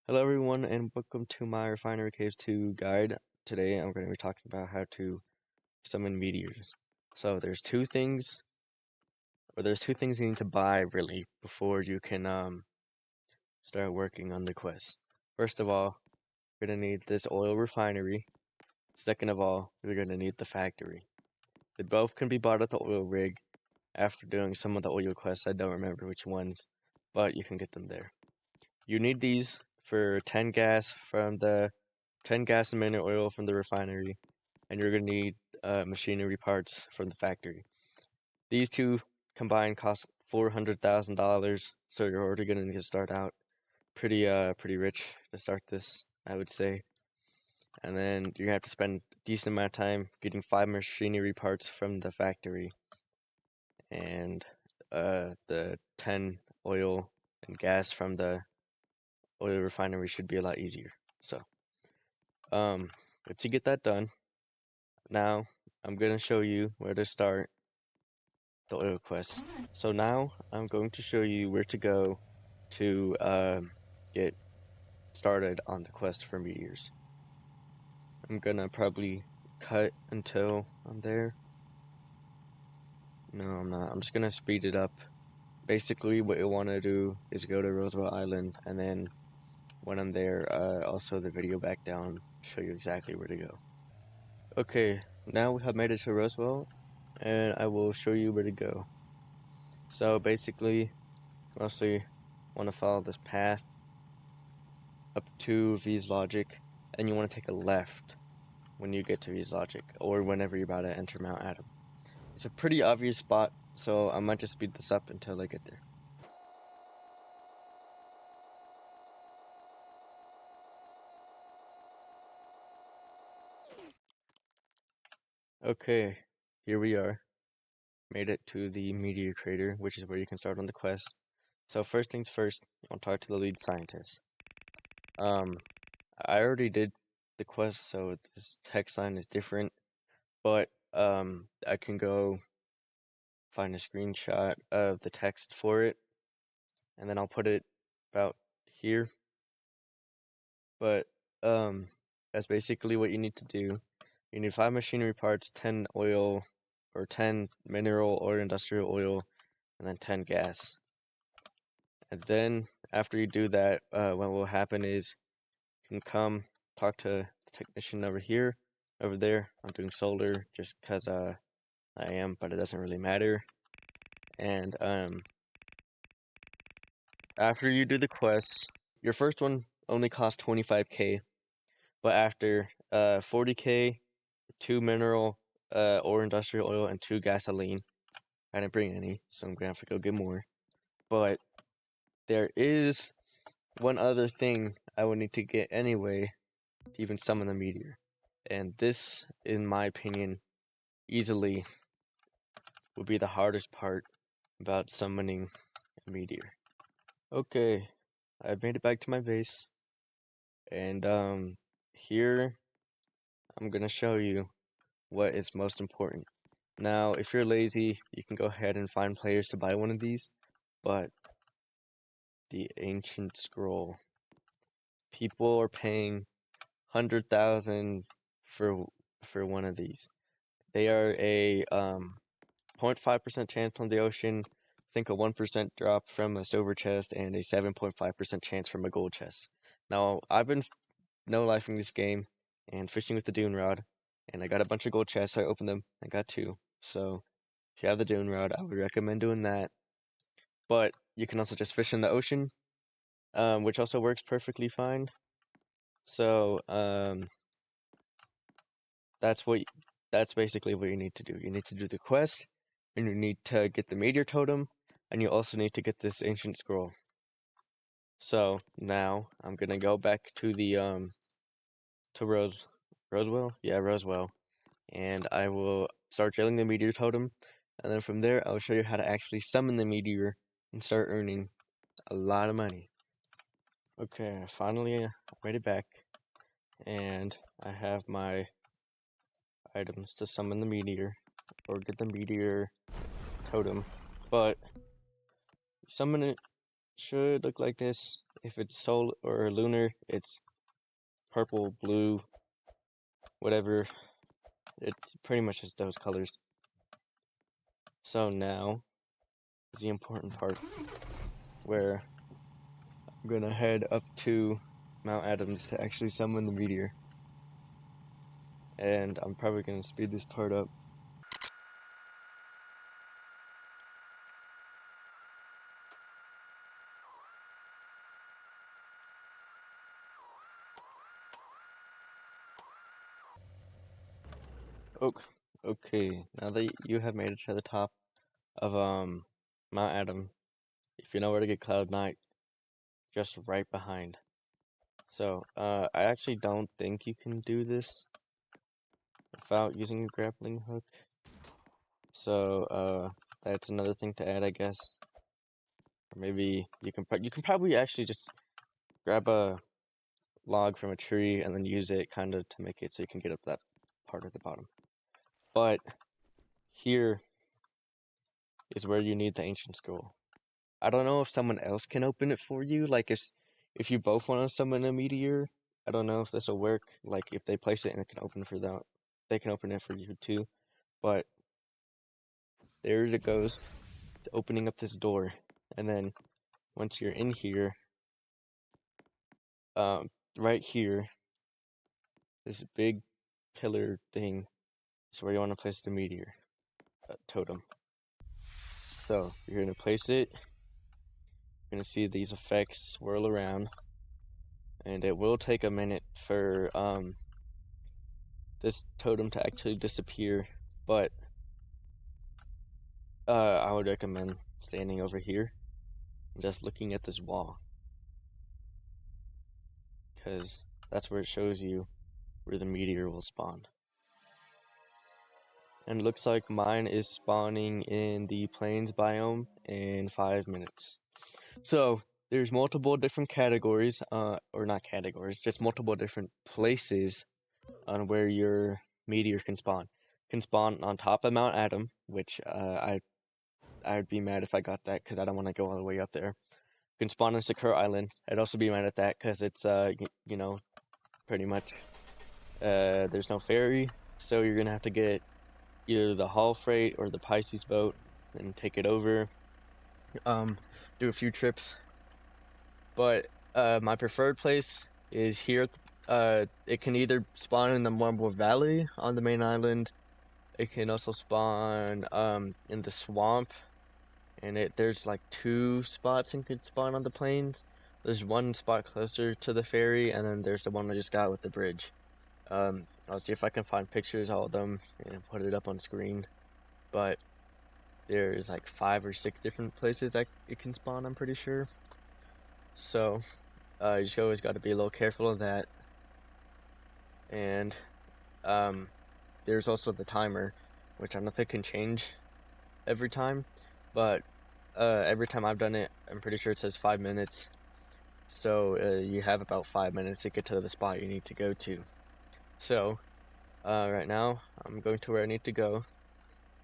Hello everyone and welcome to my Refinery Caves 2 guide. Today I'm going to be talking about how to summon meteors. So there's two things you need to buy really before you can start working on the quest. First of all, you're going to need this oil refinery. Second of all, you're going to need the factory. They both can be bought at the oil rig after doing some of the oil quests. I don't remember which ones, but you can get them there. You need these for 10 gas and minute oil from the refinery, and you're gonna need machinery parts from the factory. These two combined cost $400,000, so you're already gonna need to start out pretty rich to start this, I would say. And then you're gonna have to spend a decent amount of time getting 5 machinery parts from the factory, and the 10 oil and gas from the oil refinery should be a lot easier. So, once you get that done, now I'm gonna show you where to start the oil quest. So now I'm going to show you where to go to get started on the quest for meteors. I'm gonna probably cut until I'm there. No, I'm not. I'm just gonna speed it up. Basically, what you want to do is go to Roosevelt Island, and then when I'm there, also the video back down, show you exactly where to go. Okay, now we have made it to Roosevelt, and I will show you where to go. So basically, mostly want to follow this path up to V's Logic, and you want to take a left when you get to V's Logic, or whenever you're about to enter Mount Adam. It's a pretty obvious spot, so I might just speed this up until I get there. Okay, here we are. Made it to the meteor crater, which is where you can start on the quest. So first things first, I'll talk to the lead scientist. I already did the quest, so this text line is different, but I can go find a screenshot of the text for it, and then I'll put it about here. But that's basically what you need to do. You need 5 machinery parts, 10 oil, or 10 mineral or industrial oil, and then 10 gas. And then after you do that, what will happen is you can come talk to the technician over there. I'm doing solar just because I am, but it doesn't really matter. And after you do the quests, your first one only costs 25k, but after 40k, 2 mineral or industrial oil, and 2 gasoline. I didn't bring any, so I'm gonna have to go get more. But there is one other thing I would need to get anyway to even summon the meteor. And this, in my opinion, easily would be the hardest part about summoning a meteor. Okay, I've made it back to my base, and here I'm gonna show you what is most important. Now, if you're lazy, you can go ahead and find players to buy one of these, but the ancient scroll, people are paying 100,000 for for one of these. They are a 0.5% chance from the ocean, I think a 1% drop from a silver chest, and a 7.5% chance from a gold chest. Now, I've been no-lifing this game and fishing with the dune rod, and I got a bunch of gold chests, so I opened them. I got 2. So, if you have the dune rod, I would recommend doing that. But you can also just fish in the ocean, which also works perfectly fine. So, that's what that's basically what you need to do. You need to do the quest, and you need to get the meteor totem, and you also need to get this ancient scroll. So now I'm gonna go back to the to Roswell? Yeah, Roswell. And I will start drilling the meteor totem, and then from there I'll show you how to actually summon the meteor and start earning a lot of money. Okay, finally I made it back, and I have my items to summon the meteor, or get the meteor totem, but summon it should look like this. If it's solar or lunar, it's purple, blue, whatever. It's pretty much just those colors. So now is the important part where I'm gonna head up to Mount Adams to actually summon the meteor. And I'm probably gonna speed this part up. Okay, now that you have made it to the top of Mount Adam, if you know where to get Cloud Knight, just right behind. So, I actually don't think you can do this without using a grappling hook. So, that's another thing to add, I guess. Or maybe you can probably actually just grab a log from a tree and then use it kind of to make it so you can get up that part at the bottom. But here is where you need the ancient scroll. I don't know if someone else can open it for you. Like if you both want to summon a meteor, I don't know if this will work. Like if they place it and it can open for them, they can open it for you too. But there it goes. It's opening up this door, and then once you're in here, right here, this big pillar thing is where you want to place the meteor totem. So you're gonna place it. You're gonna see these effects swirl around, and it will take a minute for this totem to actually disappear, but I would recommend standing over here and just looking at this wall, because that's where it shows you where the meteor will spawn. And it looks like mine is spawning in the plains biome in 5 minutes. So there's multiple different categories, or not categories, just multiple different places on where your meteor can spawn. Can spawn on top of Mount Adam, which I would be mad if I got that because I don't want to go all the way up there. Can spawn on Sakura Island. I'd also be mad at that because it's you know, pretty much there's no ferry, so you're gonna have to get either the Haul Freight or the Pisces boat and take it over. Do a few trips, but my preferred place is here. It can either spawn in the Marble Valley on the main island. It can also spawn in the swamp, and there's like 2 spots it could spawn on the plains. There's one spot closer to the ferry, and then there's the one I just got with the bridge. I'll see if I can find pictures of all of them and put it up on screen. But there's like 5 or 6 different places that it can spawn, I'm pretty sure. So you just always got to be a little careful of that. And there's also the timer, which I don't think can change every time, but every time I've done it, I'm pretty sure it says 5 minutes. So you have about 5 minutes to get to the spot you need to go to. So right now I'm going to where I need to go,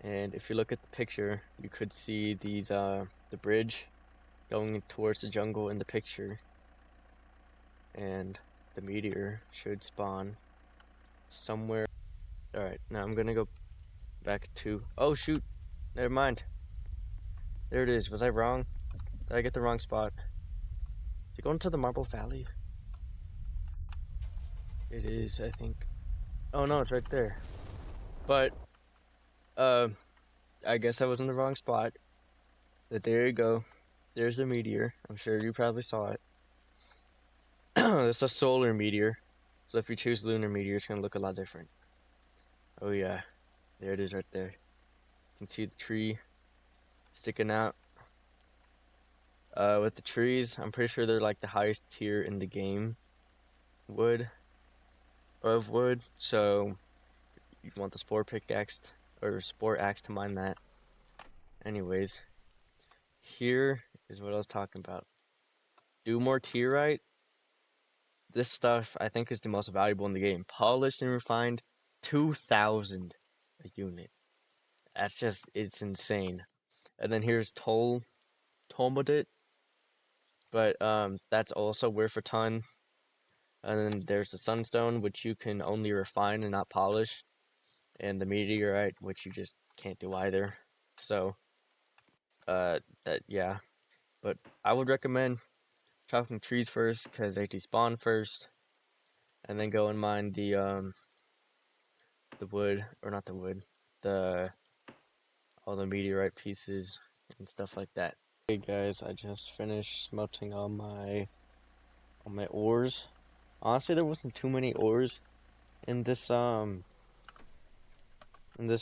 and if you look at the picture, you could see these the bridge going towards the jungle in the picture, and the meteor should spawn somewhere. All right, now I'm gonna go back to. Oh shoot, never mind. There it is. Was I wrong? Did I get the wrong spot? Is it going to the Marble Valley? It is, I think. Oh no, it's right there. But uh, I guess I was in the wrong spot. But there you go. There's a meteor. I'm sure you probably saw it. It's a solar meteor. So if you choose lunar meteor, it's gonna look a lot different. Oh yeah, there it is right there. You can see the tree sticking out. With the trees, I'm pretty sure they're like the highest tier in the game. Wood. So if you want the spore pickaxe or spore axe to mine that. Anyways, here is what I was talking about. Do more tierite. This stuff I think is the most valuable in the game. Polished and refined, 2,000 a unit. It's insane. And then here's Tolmodit. but that's also worth a ton. And then there's the sunstone, which you can only refine and not polish, and the meteorite, which you just can't do either. So, that yeah. But I would recommend chopping trees first because they despawn first, and then go and mine the wood, or not the wood, the all the meteorite pieces and stuff like that. Hey guys, I just finished smelting all my ores. Honestly, there wasn't too many ores in this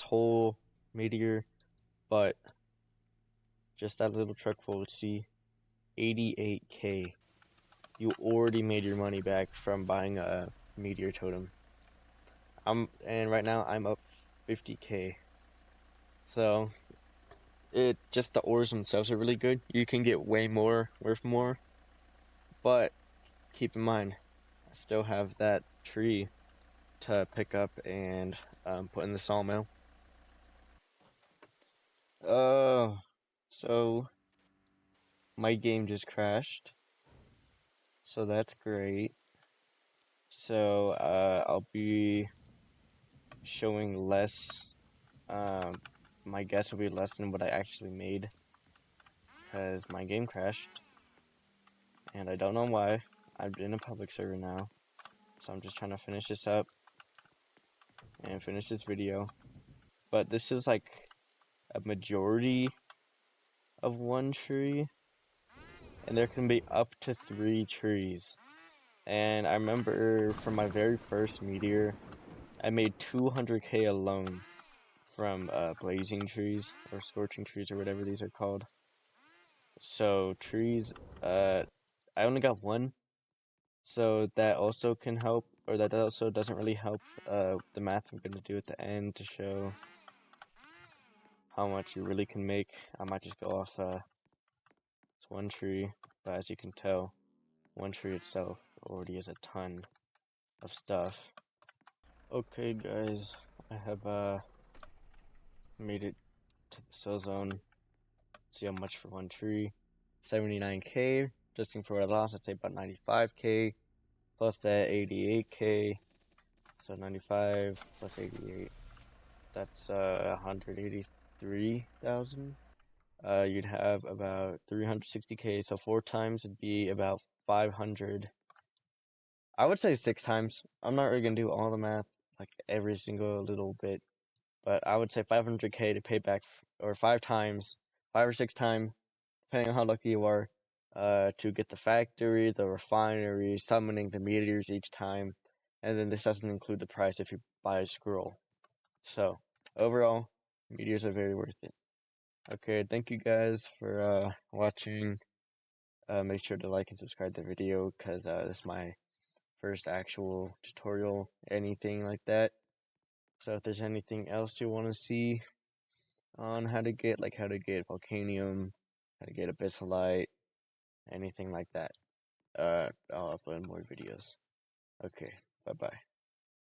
whole meteor, but just that little truck full would see 88K. You already made your money back from buying a meteor totem. And right now I'm up 50K. So it just the ores themselves are really good. You can get way more worth more, but keep in mind I still have that tree to pick up and put in the sawmill. So my game just crashed, so that's great. So I'll be showing less. My guess will be less than what I actually made because my game crashed, and I don't know why. I'm in a public server now, so I'm just trying to finish this up and finish this video. But this is like a majority of one tree, and there can be up to 3 trees. And I remember from my very first meteor, I made 200K alone from blazing trees or scorching trees or whatever these are called. So trees, I only got one, so that also can help, or that also doesn't really help the math I'm gonna do at the end to show how much you really can make. I might just go off it's one tree, but as you can tell, one tree itself already has a ton of stuff. Okay guys, I have made it to the cell zone. See how much for one tree. 79K. Adjusting for what I lost, I'd say about 95K. Plus that 88K. So 95 plus 88. That's 183,000. You'd have about 360K. So 4 times would be about 500. I would say 6 times. I'm not really gonna do all the math, like every single little bit, but I would say 500K to pay back, or 5 times, 5 or 6 times, depending on how lucky you are, to get the factory, the refinery, summoning the meteors each time, and then this doesn't include the price if you buy a scroll. So, overall, meteors are very worth it. Okay, thank you guys for watching. Make sure to like and subscribe the video, because this is my first actual tutorial, anything like that. So if there's anything else you want to see on how to get volcanium, how to get abyssalite, anything like that, I'll upload more videos. Okay, bye bye.